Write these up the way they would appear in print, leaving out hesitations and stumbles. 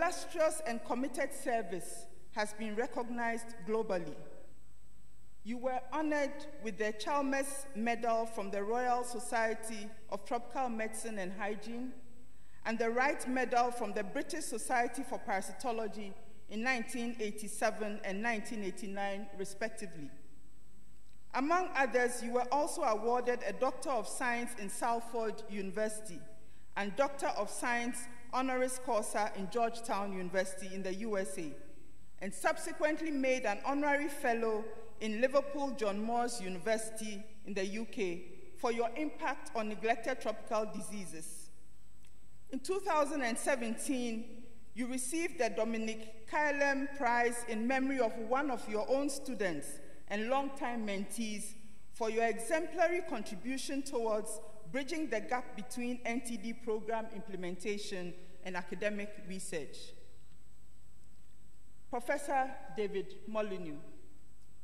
illustrious and committed service has been recognized globally. You were honored with the Chalmers Medal from the Royal Society of Tropical Medicine and Hygiene and the Wright Medal from the British Society for Parasitology in 1987 and 1989, respectively. Among others, you were also awarded a Doctor of Science in Salford University and Doctor of Science honoris causa in Georgetown University in the USA, and subsequently made an honorary fellow in Liverpool John Moores University in the UK for your impact on neglected tropical diseases. In 2017, you received the Dominic Kylem Prize in memory of one of your own students and longtime mentees for your exemplary contribution towards bridging the gap between NTD program implementation and academic research. Professor David Molyneux,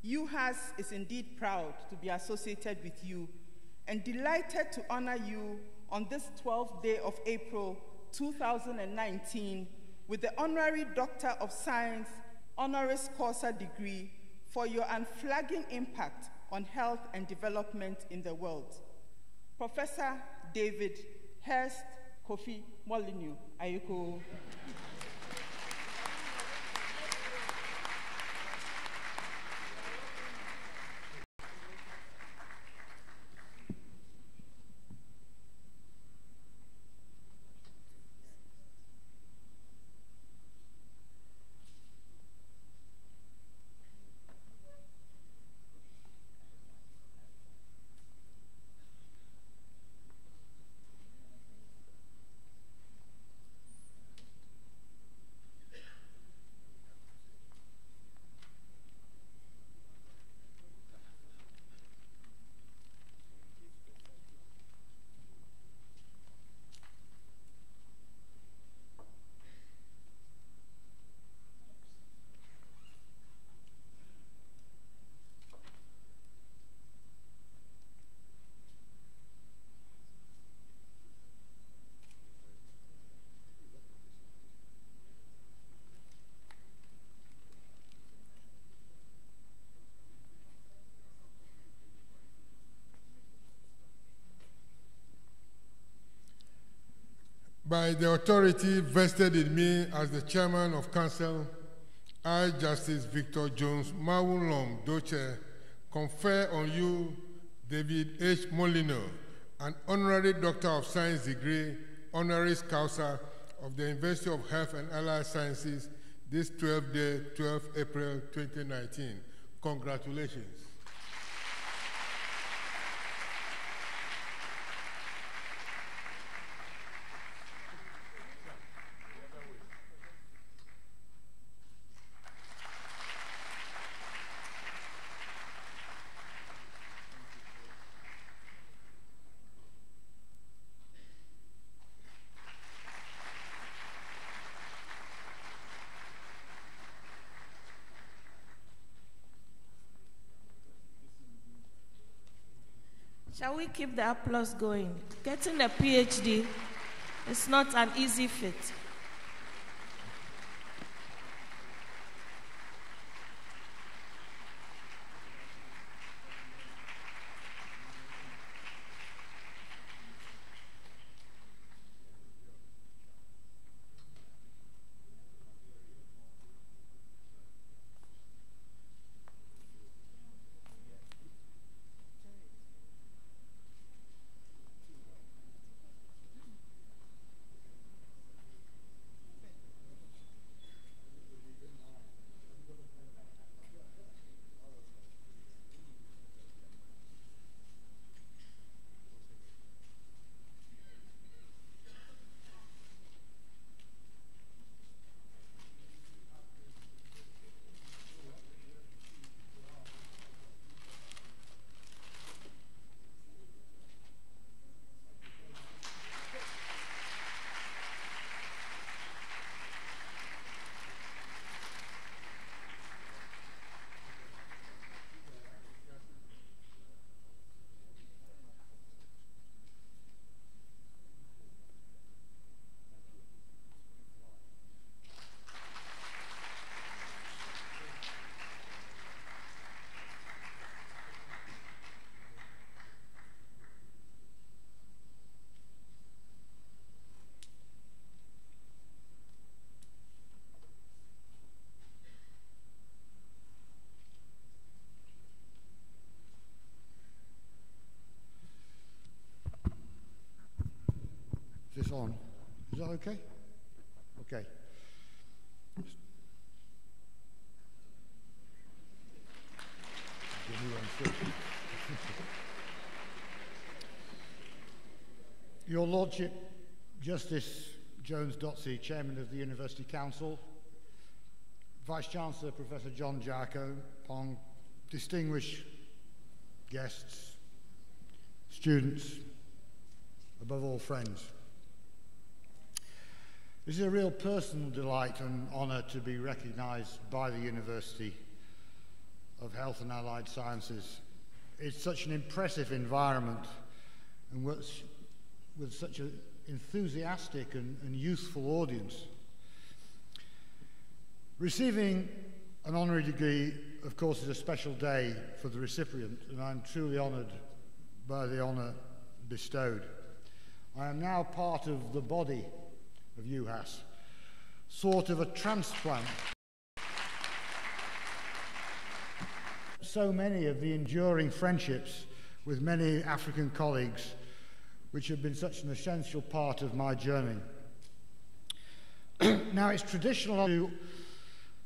UHAS is indeed proud to be associated with you and delighted to honor you on this 12th day of April 2019 with the Honorary Doctor of Science honoris causa degree for your unflagging impact on health and development in the world. Professor David Hurst Kofi Molyneux, Ayeko. By the authority vested in me as the Chairman of Council, I, Justice Victor Jones Mawulong Doche, confer on you, David H. Molyneux, an Honorary Doctor of Science degree, honoris causa of the University of Health and Allied Sciences, this 12th day, 12 April 2019. Congratulations. Shall we keep the applause going? Getting a PhD is not an easy feat. on. Is that okay? Okay. Your Lordship, Justice Jones Dotsey, Chairman of the University Council, Vice-Chancellor Professor John Jarko, Pong, distinguished guests, students, above all friends. It is a real personal delight and honour to be recognised by the University of Health and Allied Sciences. It's such an impressive environment and with such an enthusiastic and youthful audience. Receiving an honorary degree, of course, is a special day for the recipient, and I'm truly honoured by the honour bestowed. I am now part of the body of UHAS, sort of a transplant. So many of the enduring friendships with many African colleagues, which have been such an essential part of my journey. Now, it's traditional to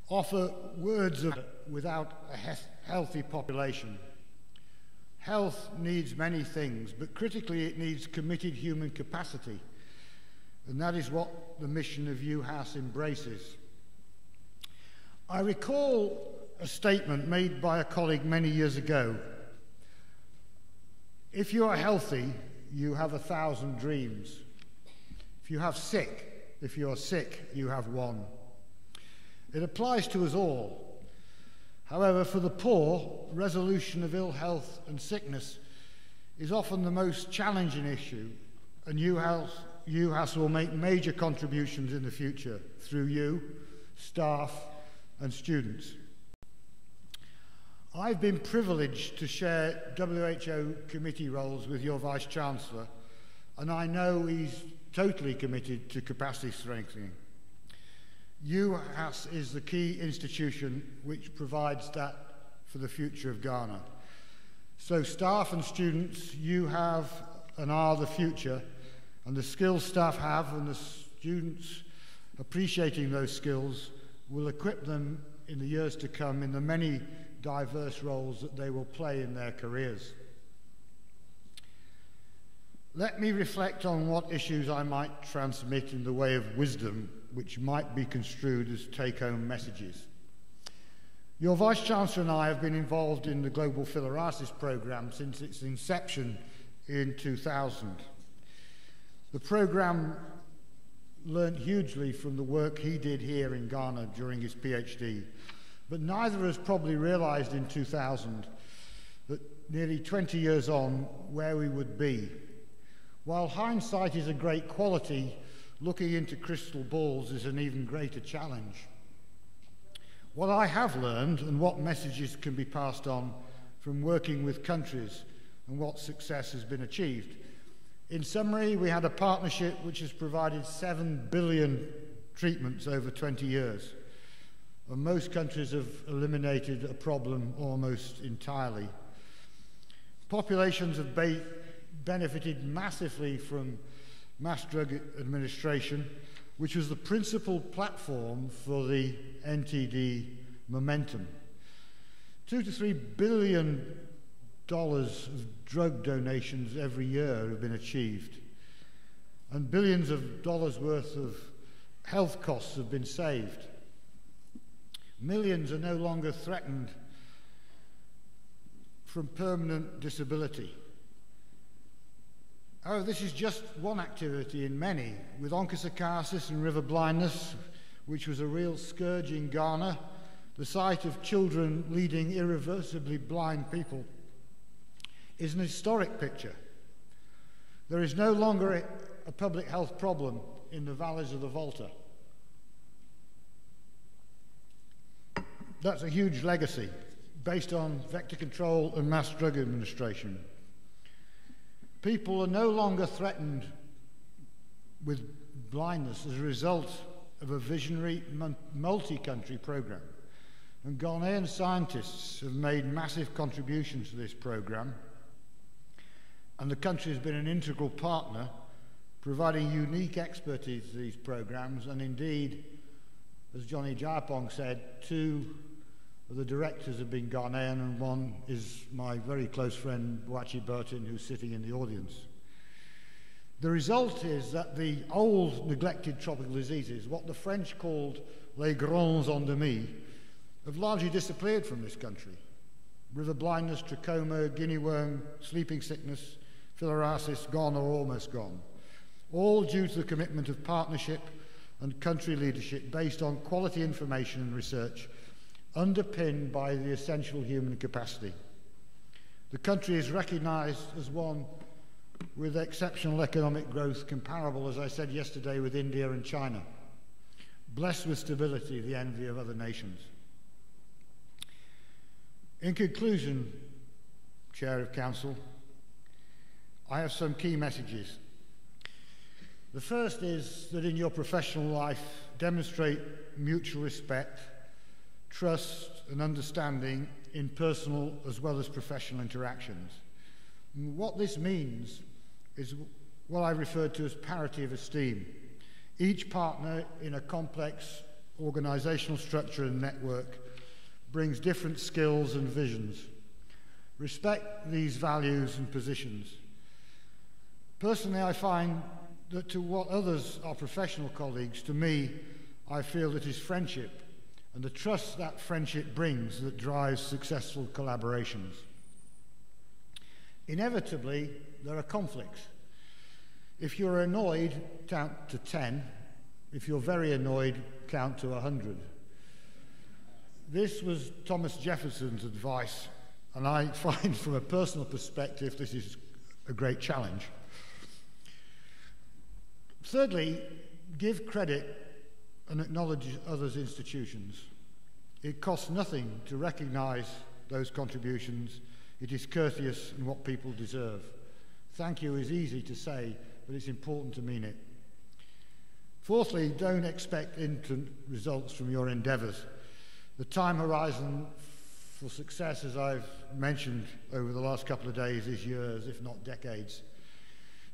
offer words of without a healthy population. Health needs many things, but critically it needs committed human capacity. And that is what the mission of UHAS embraces. I recall a statement made by a colleague many years ago. If you are healthy, you have 1,000 dreams. If you are sick, you have one. It applies to us all. However, for the poor, resolution of ill health and sickness is often the most challenging issue, and UHAS will make major contributions in the future through you, staff, and students. I've been privileged to share WHO committee roles with your Vice-Chancellor, and I know he's totally committed to capacity strengthening. UHAS is the key institution which provides that for the future of Ghana. So staff and students, you have and are the future, and the skills staff have and the students appreciating those skills will equip them in the years to come in the many diverse roles that they will play in their careers. Let me reflect on what issues I might transmit in the way of wisdom, which might be construed as take-home messages. Your Vice-Chancellor and I have been involved in the Global Filariasis Programme since its inception in 2000. The programme learnt hugely from the work he did here in Ghana during his PhD, but neither of us probably realised in 2000 that nearly 20 years on where we would be. While hindsight is a great quality, looking into crystal balls is an even greater challenge. What I have learned and what messages can be passed on from working with countries and what success has been achieved. In summary, we had a partnership which has provided 7 billion treatments over 20 years. And most countries have eliminated a problem almost entirely. Populations have benefited massively from mass drug administration, which was the principal platform for the NTD momentum. $2 to $3 billion of drug donations every year have been achieved, and billions of dollars worth of health costs have been saved. Millions are no longer threatened from permanent disability. However, this is just one activity in many. With onchocerciasis and river blindness, which was a real scourge in Ghana, the sight of children leading irreversibly blind people is an historic picture. There is no longer a public health problem in the valleys of the Volta. That's a huge legacy based on vector control and mass drug administration. People are no longer threatened with blindness as a result of a visionary multi-country program. And Ghanaian scientists have made massive contributions to this program, and the country has been an integral partner providing unique expertise to these programs, and indeed, as Johnny Jarpong said, 2 of the directors have been Ghanaian, and one is my very close friend, W.H.O, who's sitting in the audience. The result is that the old neglected tropical diseases, what the French called les grands endemis, have largely disappeared from this country. River blindness, trachoma, guinea worm, sleeping sickness, filariasis, gone or almost gone. All due to the commitment of partnership and country leadership based on quality information and research, underpinned by the essential human capacity. The country is recognised as one with exceptional economic growth comparable, as I said yesterday, with India and China. Blessed with stability, the envy of other nations. In conclusion, Chair of Council, I have some key messages. The first is that in your professional life, demonstrate mutual respect, trust and understanding in personal as well as professional interactions. And what this means is what I referred to as parity of esteem. Each partner in a complex organisational structure and network brings different skills and visions. Respect these values and positions. Personally, I find that to what others are professional colleagues, to me, I feel it is friendship and the trust that friendship brings that drives successful collaborations. Inevitably, there are conflicts. If you're annoyed, count to 10. If you're very annoyed, count to 100. This was Thomas Jefferson's advice, and I find from a personal perspective this is a great challenge. Thirdly, give credit and acknowledge others' institutions. It costs nothing to recognise those contributions. It is courteous and what people deserve. Thank you is easy to say, but it's important to mean it. Fourthly, don't expect instant results from your endeavours. The time horizon for success, as I've mentioned over the last couple of days, is years, if not decades.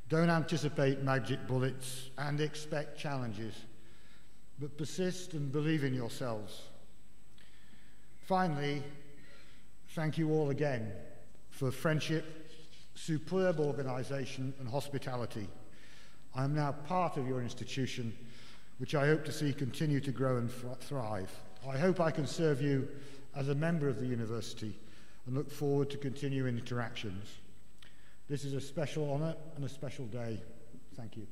Don't anticipate magic bullets and expect challenges, but persist and believe in yourselves. Finally, thank you all again for friendship, superb organisation and hospitality. I am now part of your institution, which I hope to see continue to grow and thrive. I hope I can serve you as a member of the university and look forward to continuing interactions. This is a special honour and a special day. Thank you.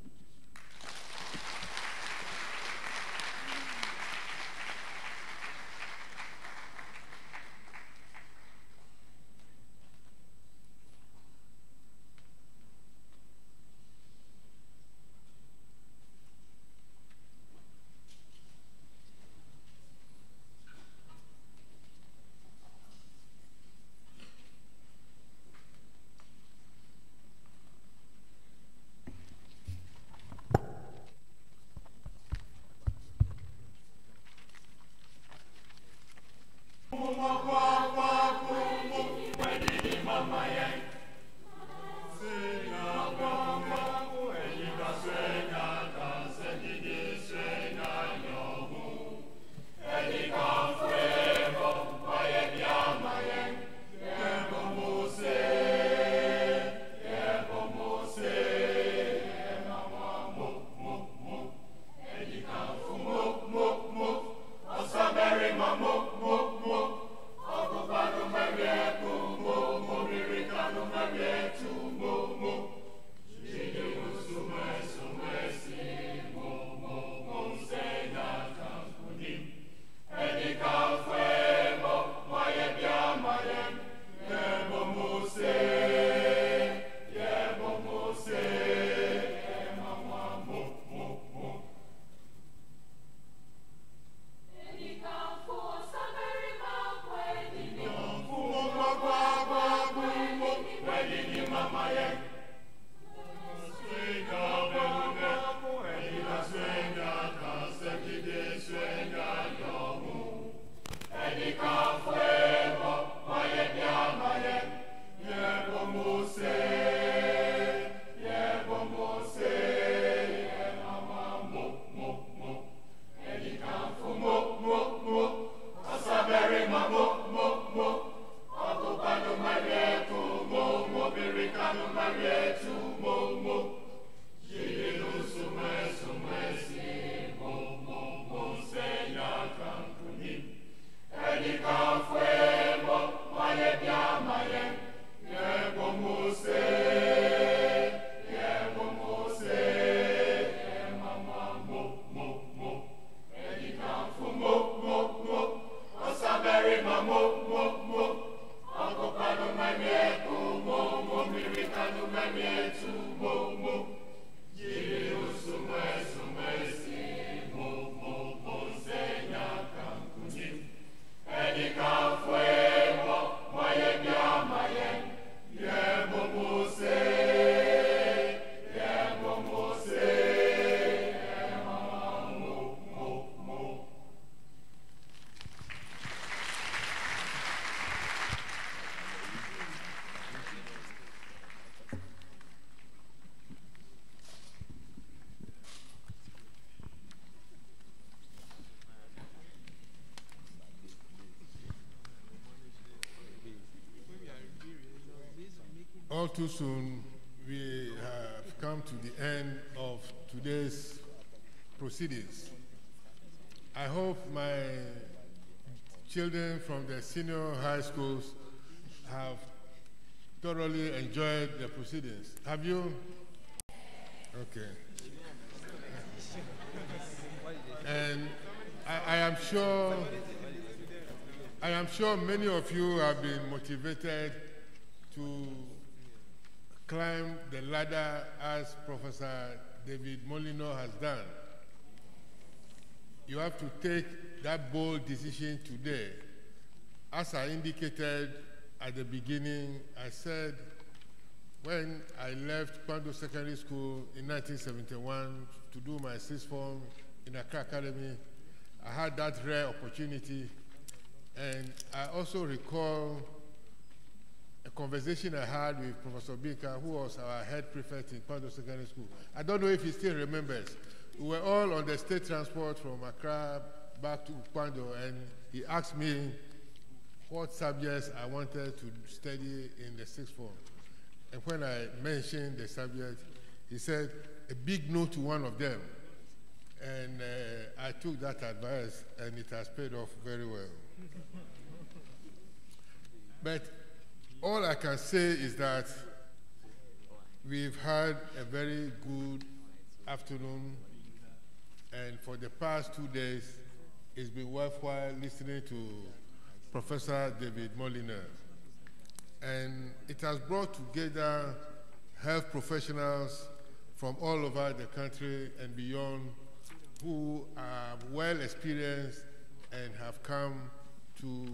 too soon, we have come to the end of today's proceedings. I hope my children from the senior high schools have thoroughly enjoyed the proceedings. Have you? Okay. And I am sure many of you have been motivated to climb the ladder as Professor David Molyneux has done. You have to take that bold decision today. As I indicated at the beginning, I said when I left Kwando Secondary School in 1971 to do my sixth form in Accra Academy, I had that rare opportunity. And I also recall a conversation I had with Professor Bika, who was our head prefect in Kwando Secondary School. I don't know if he still remembers. We were all on the state transport from Accra back to Kwando, and he asked me what subjects I wanted to study in the sixth form. And when I mentioned the subject, he said a big no to one of them. And I took that advice, and it has paid off very well. But all I can say is that we've had a very good afternoon, and for the past 2 days, it's been worthwhile listening to Professor David Molyneux. And it has brought together health professionals from all over the country and beyond who are well experienced and have come to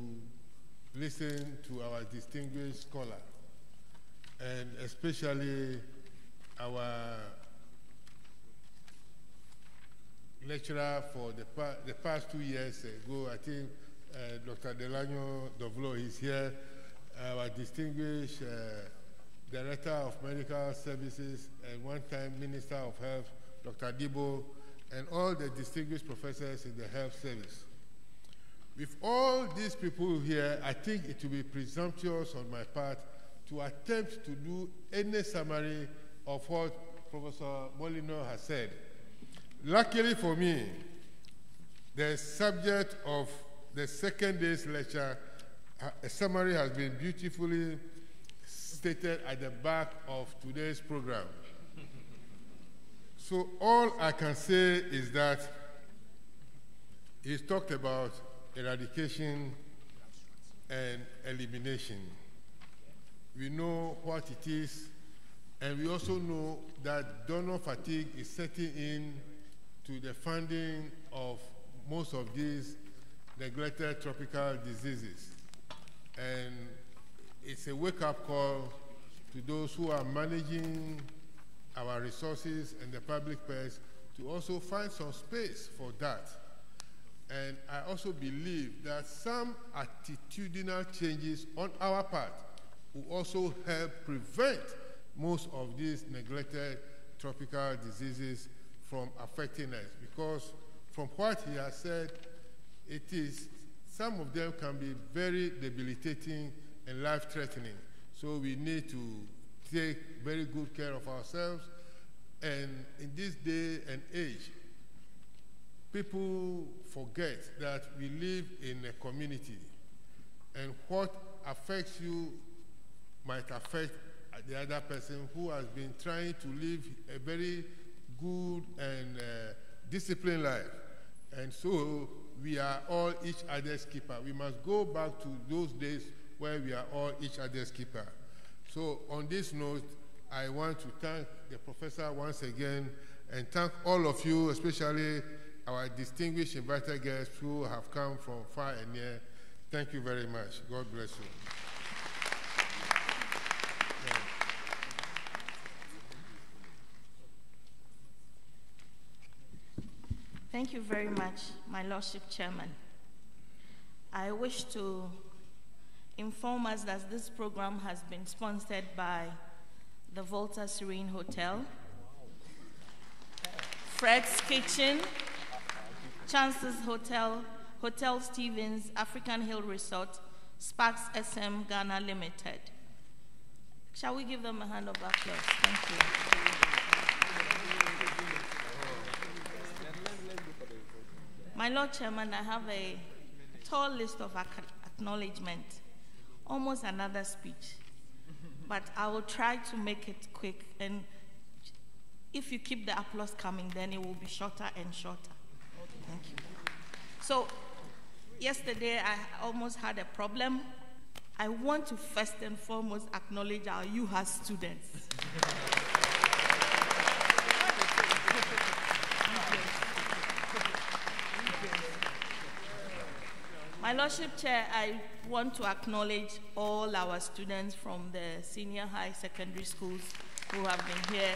listen to our distinguished scholar, and especially our lecturer for the past 2 years ago. I think Dr. Delano Dovlo is here, our distinguished Director of Medical Services and one-time Minister of Health, Dr. Dibo, and all the distinguished professors in the health service. With all these people here, I think it will be presumptuous on my part to attempt to do any summary of what Professor Molyneux has said. Luckily for me, the subject of the second day's lecture, a summary has been beautifully stated at the back of today's program. So all I can say is that he's talked about eradication and elimination. We know what it is, and we also know that donor fatigue is setting in to the funding of most of these neglected tropical diseases. And it's a wake-up call to those who are managing our resources and the public purse to also find some space for that. And I also believe that some attitudinal changes on our part will also help prevent most of these neglected tropical diseases from affecting us. Because from what he has said, some of them can be very debilitating and life-threatening. So we need to take very good care of ourselves. And in this day and age, people forget that we live in a community, and what affects you might affect the other person who has been trying to live a very good and disciplined life. And so we are all each other's keeper. We must go back to those days where we are all each other's keeper. So on this note, I want to thank the professor once again, and thank all of you, especially our distinguished invited guests who have come from far and near. Thank you very much. God bless you. Thank you very much, my Lordship Chairman. I wish to inform us that this program has been sponsored by the Volta Serene Hotel, Fred's Kitchen, Chance's Hotel, Hotel Stevens, African Hill Resort, Sparks SM Ghana Limited. Shall we give them a hand of applause? Thank you. My Lord Chairman, I have a tall list of acknowledgement, almost another speech, but I will try to make it quick, and if you keep the applause coming, then it will be shorter and shorter. Thank you. So, yesterday I almost had a problem. I want to first and foremost acknowledge our UHAS students. My Lordship Chair, I want to acknowledge all our students from the senior high secondary schools who have been here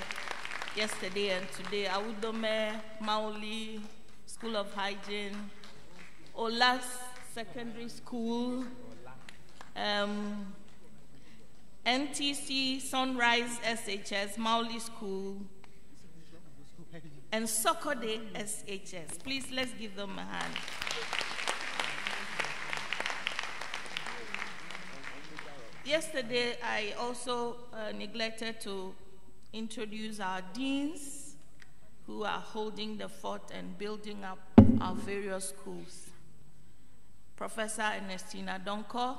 yesterday and today. Awudome, Mauli, School of Hygiene, Olas Secondary School, NTC, Sunrise SHS, Mauli School, and Sokode SHS. Please, let's give them a hand. Yesterday, I also neglected to introduce our deans who are holding the fort and building up our various schools. Professor Ernestina Donko,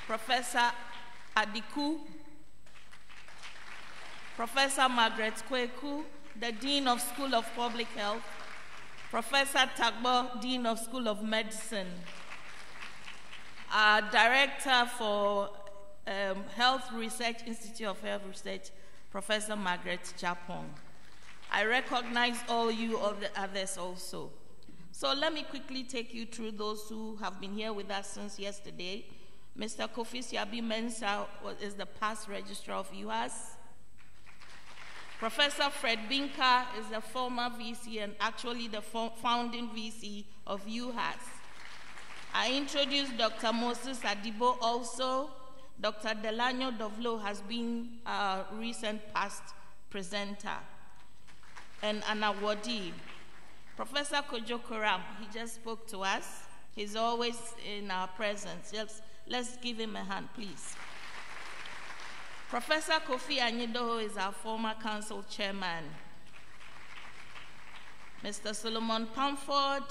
Professor Adiku, Professor Margaret Kweku, the Dean of School of Public Health, Professor Tagbo, Dean of School of Medicine, our Director for Health Research, Institute of Health Research, Professor Margaret Japong. I recognize all you, all the others also. So let me quickly take you through those who have been here with us since yesterday. Mr. Kofi Siabi Mensah is the past registrar of UHAS. Professor Fred Binka is the former VC and actually the founding VC of UHAS. I introduced Dr. Moses Adibo also. Dr. Delano W.H.O has been a recent past presenter, and an awardee. Professor Kojo Koram, he just spoke to us. He's always in our presence. Let's give him a hand, please. Professor Kofi Anyidoho is our former council chairman. Mr. Solomon Pamford,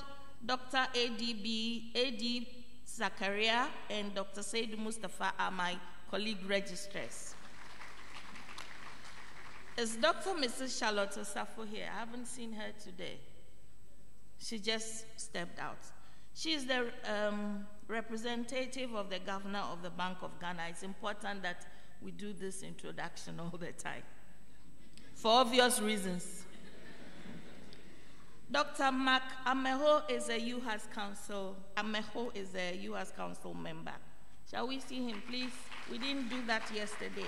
Dr. A.D. Zakaria, and Dr. Said Mustafa are my colleague registrars. Is Dr. Mrs. Charlotte Osafo here? I haven't seen her today. She just stepped out. She is the representative of the governor of the Bank of Ghana. It's important that we do this introduction all the time, for obvious reasons. Dr. Mark Ameho is a UHAS Council. Ameho is a UHAS Council member. Shall we see him, please? We didn't do that yesterday.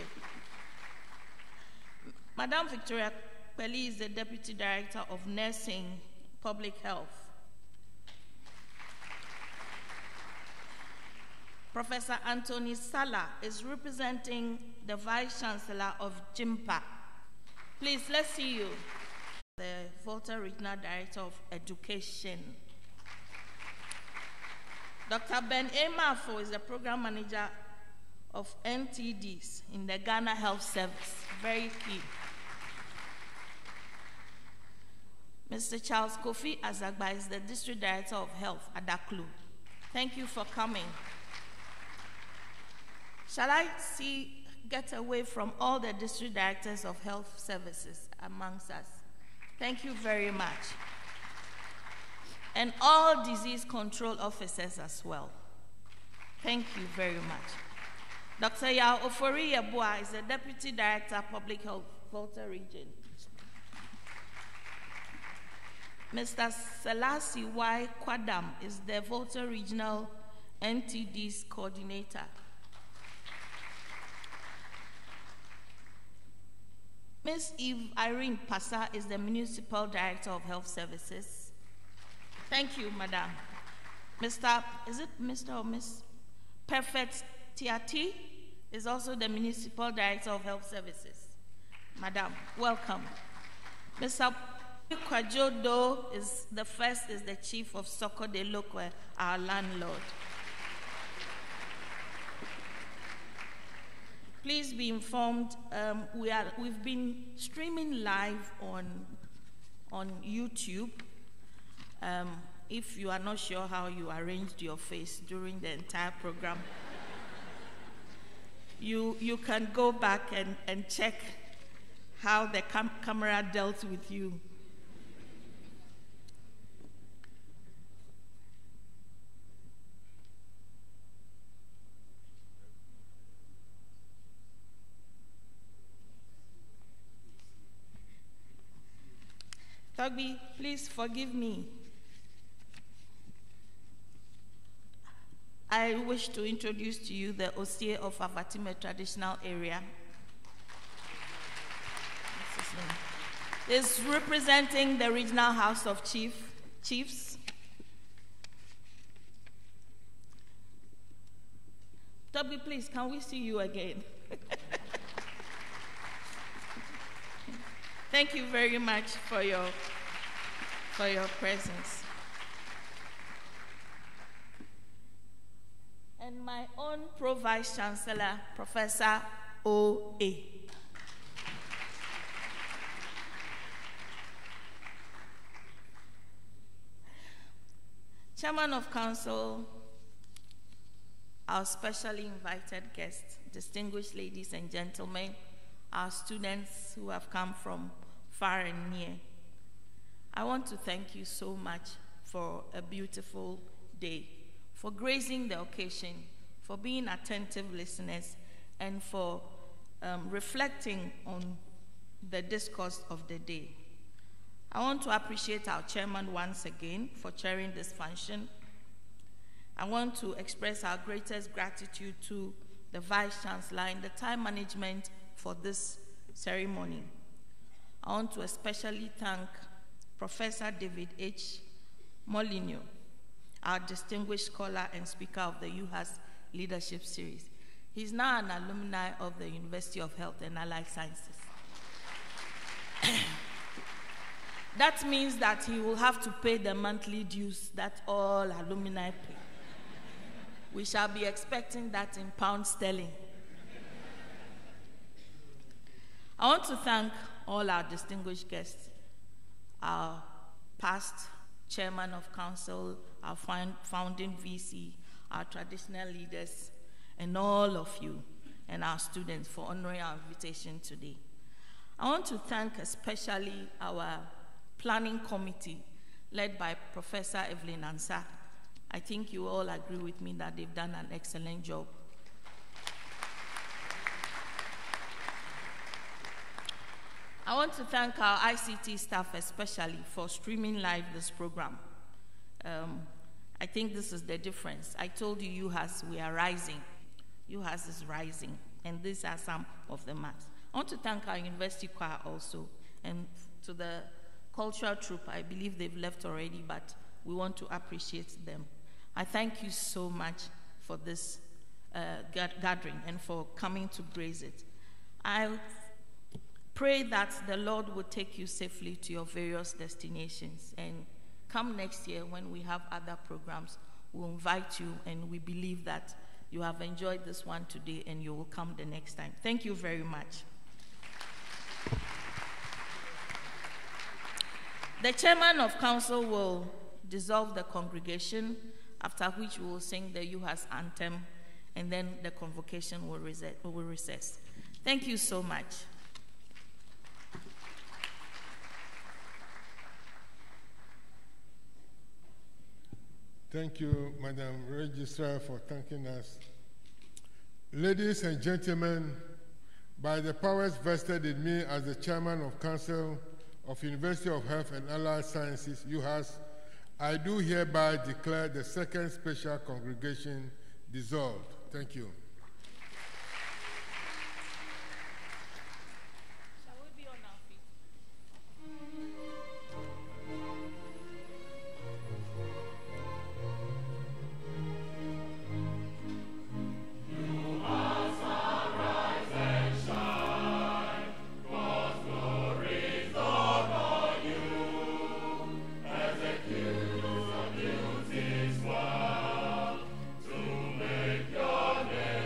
Madam Victoria Peli is the Deputy Director of Nursing, Public Health. Professor Anthony Sala is representing the Vice Chancellor of JIMPA. Please, let's see you. The Volta Regional Director of Education. Dr. Ben Emafo is the Program Manager of NTDs in the Ghana Health Service. Very key. Mr. Charles Kofi Azagba is the District Director of Health at Daklu. Thank you for coming. Shall I get away from all the District Directors of Health Services amongst us? Thank you very much. And all disease control officers as well. Thank you very much. Dr. Yao Ofori Yabua is the Deputy Director, Public Health, Volta Region. Mr. Selassie Y. Kwadam is the Volta Regional NTD's Coordinator. Ms. Eve Irene Passa is the Municipal Director of Health Services. Thank you, Madam. Mr. or Miss Perfect Tiati is also the Municipal Director of Health Services. Madam, welcome. Mr. Kwajodo is the Chief of Soko de Lokwe, our landlord. Please be informed, we've been streaming live on YouTube. If you are not sure how you arranged your face during the entire program, you can go back and check how the camera dealt with you. Togby, please forgive me. I wish to introduce to you the Osei of Avatime traditional area. Is representing the regional House of Chiefs. Toby, please, can we see you again? Thank you very much for your presence. And my own Pro-Vice Chancellor, Professor O.A. Chairman of Council, our specially invited guests, distinguished ladies and gentlemen, our students who have come from far and near. I want to thank you so much for a beautiful day, for gracing the occasion, for being attentive listeners, and for reflecting on the discourse of the day. I want to appreciate our chairman once again for chairing this function. I want to express our greatest gratitude to the Vice Chancellor in the time management for this ceremony. I want to especially thank Professor W.H.O, our distinguished scholar and speaker of the UHAS Leadership Series. He's now an alumni of the University of Health and Allied Sciences. That means that he will have to pay the monthly dues that all alumni pay. We shall be expecting that in pound sterling. I want to thank all our distinguished guests, our past chairman of council, our founding VC, our traditional leaders, and all of you and our students for honoring our invitation today. I want to thank especially our planning committee led by Professor Evelyn Ansah. I think you all agree with me that they've done an excellent job. I want to thank our ICT staff especially for streaming live this program. I think this is the difference. I told you UHAS, we are rising. UHAS is rising, and these are some of the marks. I want to thank our university choir also, and to the cultural troupe. I believe they've left already, but we want to appreciate them. I thank you so much for this gathering and for coming to grace it. I pray that the Lord will take you safely to your various destinations, and come next year when we have other programs, we'll invite you, and we believe that you have enjoyed this one today and you will come the next time. Thank you very much. The chairman of council will dissolve the congregation, after which we will sing the UHAS anthem, and then the convocation will recess. Thank you so much. Thank you, Madam Registrar, for thanking us. Ladies and gentlemen, by the powers vested in me as the Chairman of Council of University of Health and Allied Sciences, UHAS, I do hereby declare the second special congregation dissolved. Thank you. This world to make your name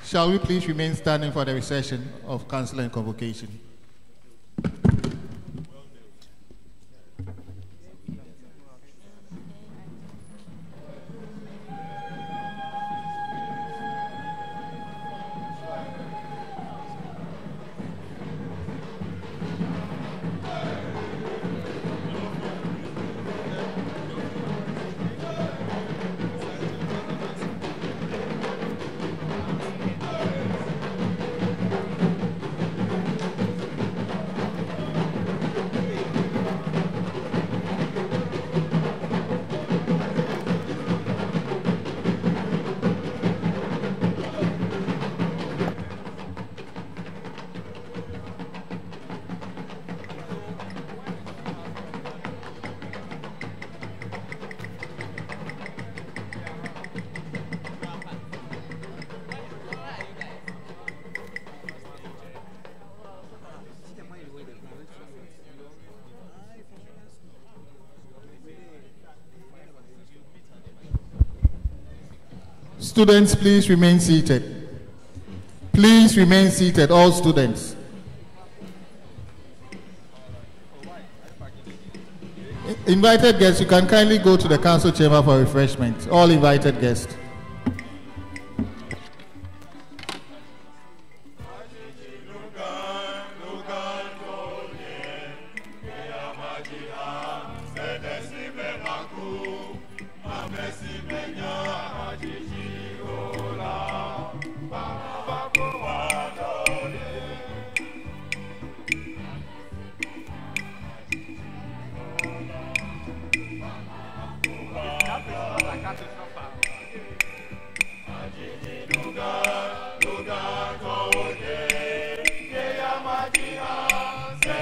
Shall we please remain standing for the recession of council and convocation? Students, please remain seated. Please remain seated, all students. Invited guests, you can kindly go to the council chamber for refreshment. All invited guests.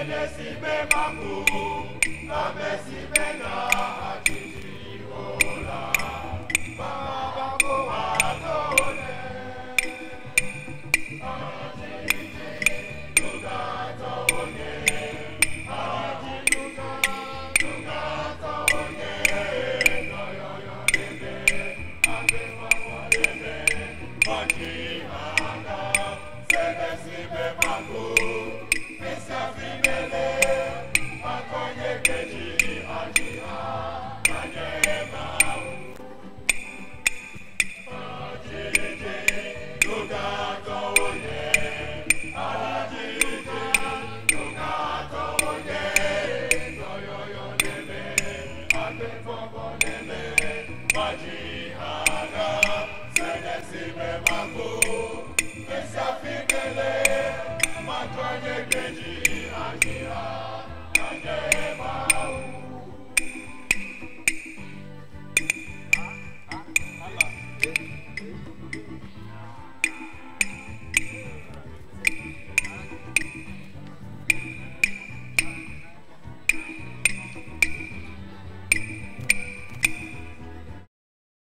Merci,